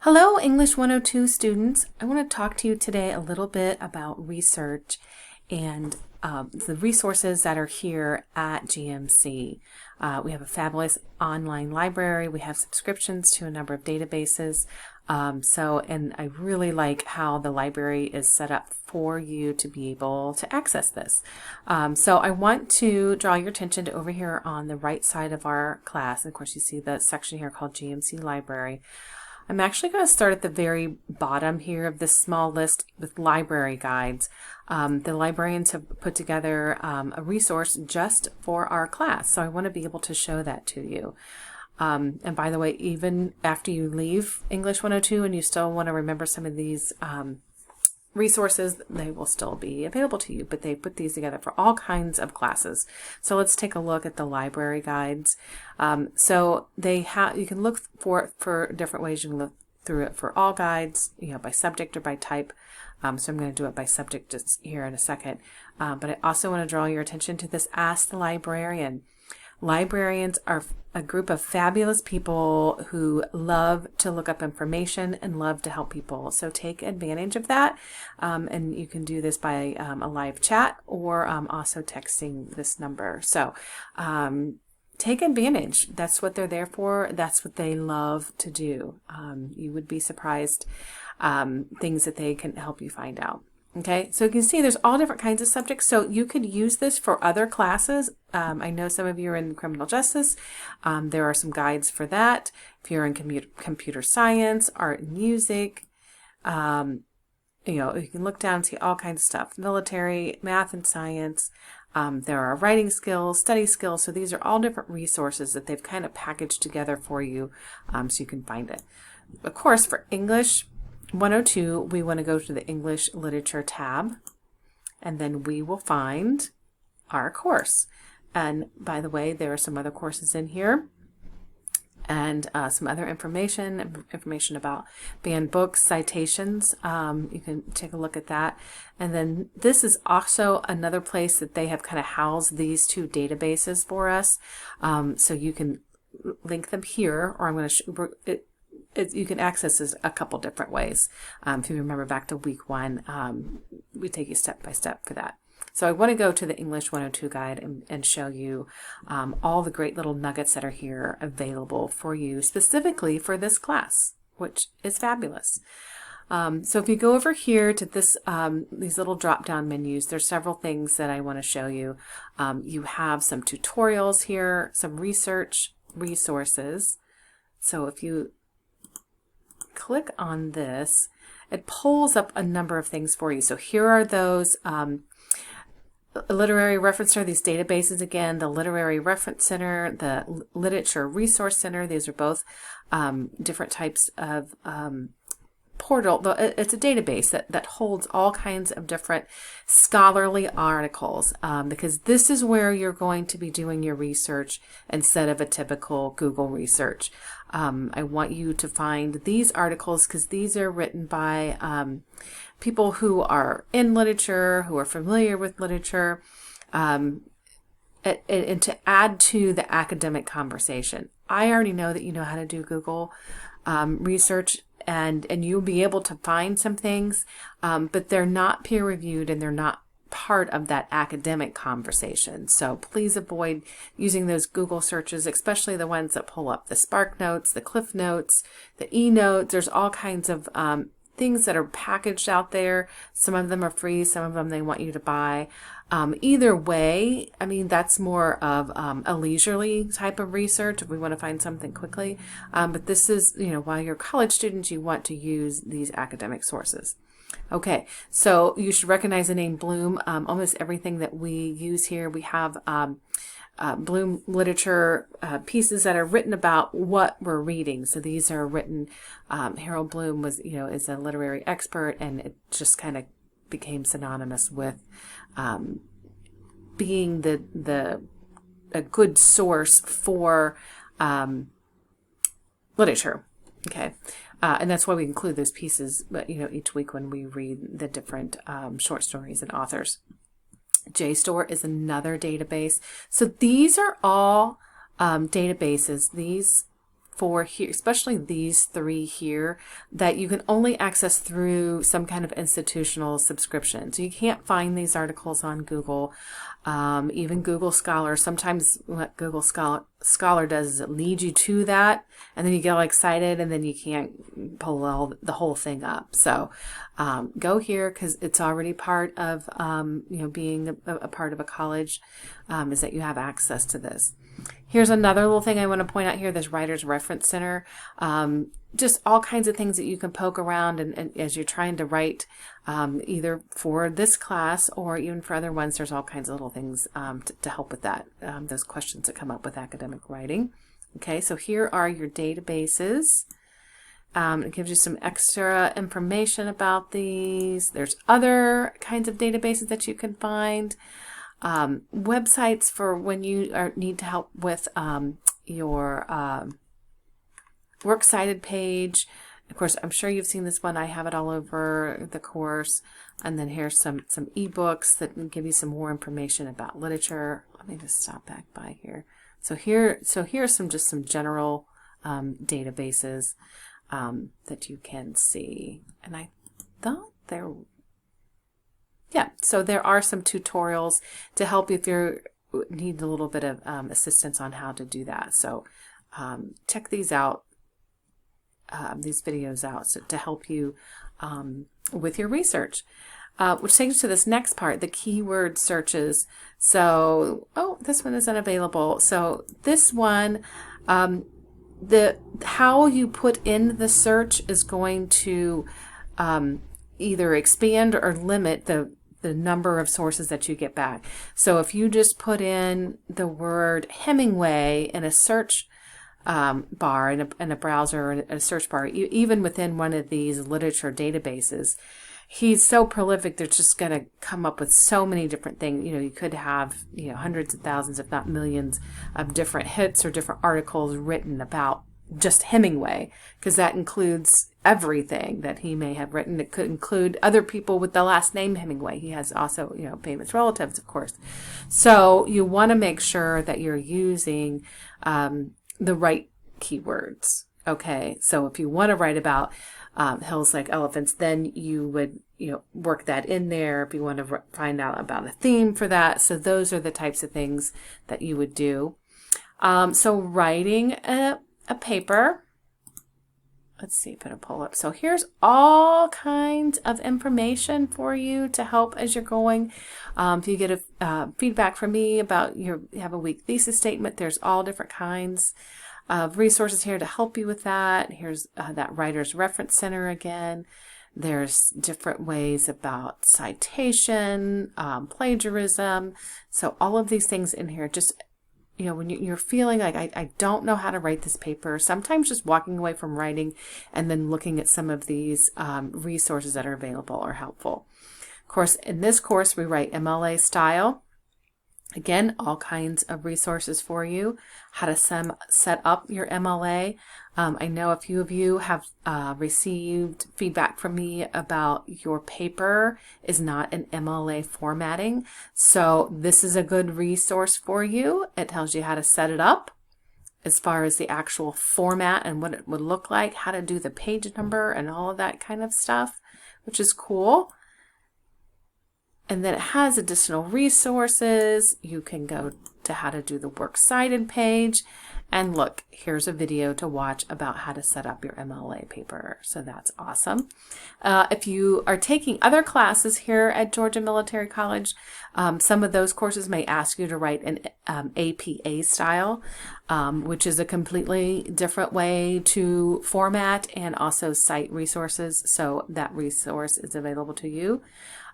Hello, English 102 students. I want to talk to you today a little bit about research and the resources that are here at GMC. We have a fabulous online library. We have subscriptions to a number of databases. And I really like how the library is set up for you to be able to access this. So I want to draw your attention to over here on the right side of our class. And of course, you see the section here called GMC Library. I'm actually going to start at the very bottom here of this small list with library guides. The librarians have put together a resource just for our class, so I want to be able to show that to you. And by the way, even after you leave English 102 and you still want to remember some of these resources, they will still be available to you, but they put these together for all kinds of classes. So let's take a look at the library guides. So they have, you can look for different ways. You can look through it for all guides, by subject or by type. So I'm going to do it by subject just here in a second. But I also want to draw your attention to this Ask the Librarian. Librarians are a group of fabulous people who love to look up information and love to help people. So take advantage of that. And you can do this by a live chat or also texting this number. So take advantage. That's what they're there for. That's what they love to do. You would be surprised things that they can help you find out. Okay, so you can see there's all different kinds of subjects. So you could use this for other classes. I know some of you are in criminal justice. There are some guides for that. If you're in computer science, art and music, you can look down and see all kinds of stuff. Military, math and science. There are writing skills, study skills. So these are all different resources that they've kind of packaged together for you so you can find it. Of course, for English 102, we want to go to the English Literature tab, and then we will find our course. And by the way, there are some other courses in here and some other information about banned books, citations. You can take a look at that. And then this is also another place that they have kind of housed these two databases for us. So you can link them here, or I'm going to you can access this a couple different ways. If you remember back to week 1, we take you step by step for that. So I want to go to the English 102 guide and show you all the great little nuggets that are here available for you specifically for this class, which is fabulous. So if you go over here to this these little drop-down menus, there's several things that I want to show you. You have some tutorials here, some research resources. So if you click on this, it pulls up a number of things for you. So here are those literary reference center, these databases again, the Literary Reference Center, the Literature Resource Center. These are both different types of portal. It's a database that holds all kinds of different scholarly articles because this is where you're going to be doing your research instead of a typical Google research. I want you to find these articles because these are written by people who are in literature, who are familiar with literature, and to add to the academic conversation. I already know that you know how to do Google research, and you'll be able to find some things, but they're not peer reviewed and they're not part of that academic conversation. So please avoid using those Google searches, especially the ones that pull up the Spark Notes, the Cliff Notes, the E-Notes. There's all kinds of things that are packaged out there. Some of them are free, some of them they want you to buy. Either way, I mean, that's more of a leisurely type of research if we want to find something quickly. But this is, while you're college students, you want to use these academic sources. Okay, so you should recognize the name Bloom. Almost everything that we use here, we have Bloom literature pieces that are written about what we're reading. So these are written, Harold Bloom was, is a literary expert, and it just kind of became synonymous with being a good source for literature. Okay. And that's why we include those pieces, each week when we read the different short stories and authors. JSTOR is another database. So these are all databases. These for here, especially these three here, that you can only access through some kind of institutional subscription. So you can't find these articles on Google. Even Google Scholar, sometimes what Google Scholar does is it leads you to that, and then you get all excited, and then you can't pull the whole thing up. So go here, because it's already part of being a part of a college, is that you have access to this. Here's another little thing I want to point out here, this Writer's Reference Center. Just all kinds of things that you can poke around and as you're trying to write, either for this class or even for other ones. There's all kinds of little things to help with that, those questions that come up with academic writing. Okay, so here are your databases. It gives you some extra information about these. There's other kinds of databases that you can find. Websites for when you need to help with your works cited page. Of course, I'm sure you've seen this one. I have it all over the course. And then here's some ebooks that give you some more information about literature. Let me just stop back by here. So here's some general databases that you can see. And I thought so there are some tutorials to help you if you need a little bit of assistance on how to do that. So check these out, these videos out, to help you with your research. Which takes us to this next part, the keyword searches. So, this one is unavailable. So this one, how you put in the search is going to either expand or limit the number of sources that you get back. So if you just put in the word Hemingway in a search bar, in a browser, or a search bar, even within one of these literature databases, he's so prolific, they're just going to come up with so many different things. You could have, hundreds of thousands, if not millions, of different hits or different articles written about just Hemingway, because that includes everything that he may have written. It could include other people with the last name Hemingway. He has also, famous relatives, of course. So you want to make sure that you're using the right keywords. Okay, so if you want to write about hills like elephants, then you would work that in there. If you want to find out about a theme for that, so those are the types of things that you would do. So writing a paper. Let's see if it'll pull up. So here's all kinds of information for you to help as you're going. If you get a feedback from me about you have a weak thesis statement, there's all different kinds of resources here to help you with that. Here's that Writer's Reference Center again. There's different ways about citation, plagiarism. So all of these things in here, just when you're feeling like I don't know how to write this paper, sometimes just walking away from writing and then looking at some of these resources that are available are helpful. Of course, in this course, we write MLA style. Again, all kinds of resources for you, how to set up your MLA. I know a few of you have received feedback from me about your paper is not an MLA formatting. So this is a good resource for you. It tells you how to set it up as far as the actual format and what it would look like, how to do the page number and all of that kind of stuff, which is cool. And then it has additional resources. You can go to how to do the works cited page. And look, here's a video to watch about how to set up your MLA paper. So that's awesome. If you are taking other classes here at Georgia Military College, some of those courses may ask you to write an APA style, which is a completely different way to format and also cite resources. So that resource is available to you.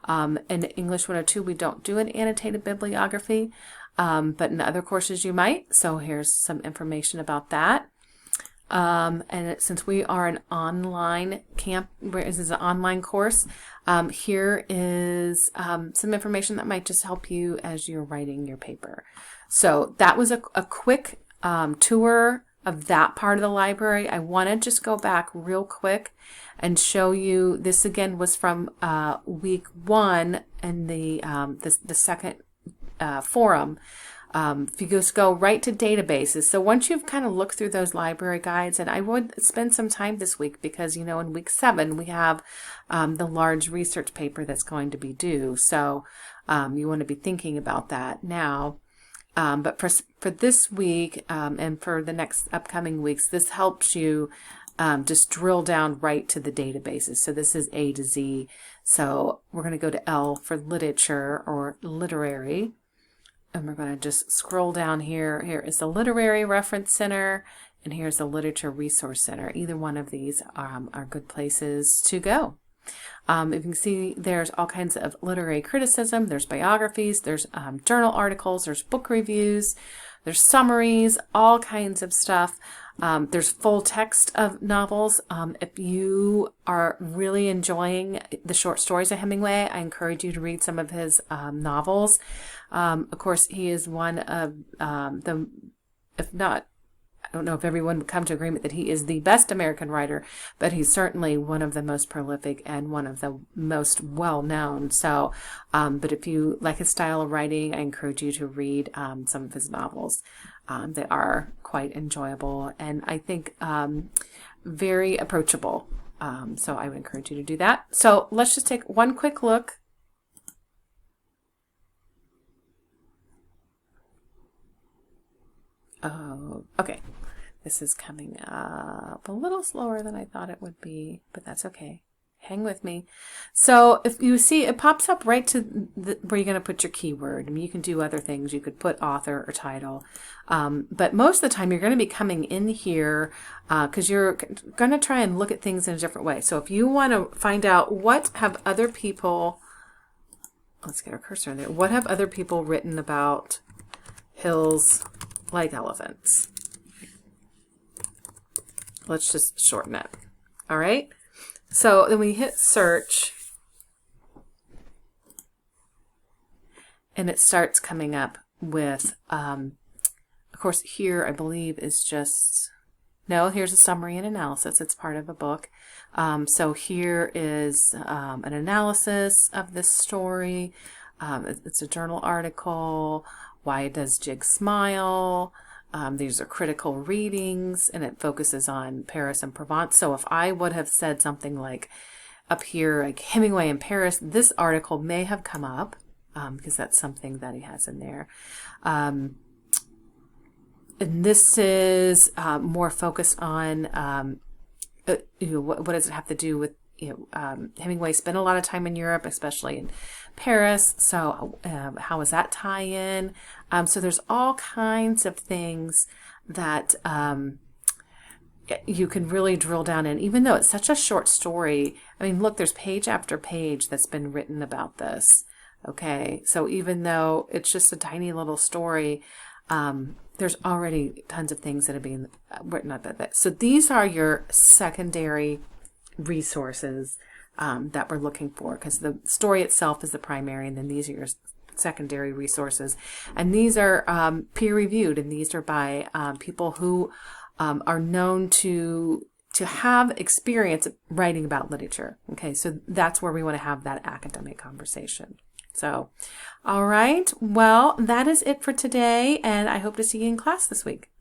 In English 102, we don't do an annotated bibliography, but in other courses you might. So here's some information about that. Since we are an online this is an online course, here is some information that might just help you as you're writing your paper. So that was a quick tour of that part of the library. I want to just go back real quick and show you, this again was from week 1 and the second forum If you just go right to databases, so once you've kind of looked through those library guides, and I would spend some time this week because, you know, in week 7 we have the large research paper that's going to be due. So you want to be thinking about that now. But for this week and for the next upcoming weeks, this helps you just drill down right to the databases. So this is A to Z. So we're going to go to L for literature or literary. And we're going to just scroll down here. Here is the Literary Reference Center, and here's the Literature Resource Center. Either one of these are good places to go. If you can see, there's all kinds of literary criticism, there's biographies, there's journal articles, there's book reviews, there's summaries, all kinds of stuff. There's full text of novels. If you are really enjoying the short stories of Hemingway, I encourage you to read some of his novels. Of course, he is one of if not, I don't know if everyone would come to agreement that he is the best American writer, but he's certainly one of the most prolific and one of the most well-known. So, but if you like his style of writing, I encourage you to read some of his novels. They are quite enjoyable and I think very approachable. So I would encourage you to do that. So let's just take one quick look. Oh, okay. This is coming up a little slower than I thought it would be, but that's okay. Hang with me. So if you see, it pops up right to where you're going to put your keyword. I mean, you can do other things. You could put author or title. But most of the time, you're going to be coming in here because you're going to try and look at things in a different way. So if you want to find out what have other people, let's get our cursor in there. What have other people written about hills like elephants? Let's just shorten it. All right. So then we hit search and it starts coming up with, of course, here I believe is just, no, here's a summary and analysis. It's part of a book. So here is an analysis of this story. It's a journal article. Why does Jig smile? These are critical readings, and it focuses on Paris and Provence. So if I would have said something like up here, like Hemingway in Paris, this article may have come up because that's something that he has in there. And this is more focused on what does it have to do with, Hemingway spent a lot of time in Europe, especially in Paris. So how does that tie in? So there's all kinds of things that you can really drill down in, even though it's such a short story. I mean, look, there's page after page that's been written about this. Okay, so even though it's just a tiny little story, there's already tons of things that are being written about that. So these are your secondary resources that we're looking for, because the story itself is the primary, and then these are your secondary resources, and these are peer-reviewed, and these are by people who are known to have experience writing about literature. Okay, so that's where we want to have that academic conversation. So, all right, well, that is it for today, and I hope to see you in class this week.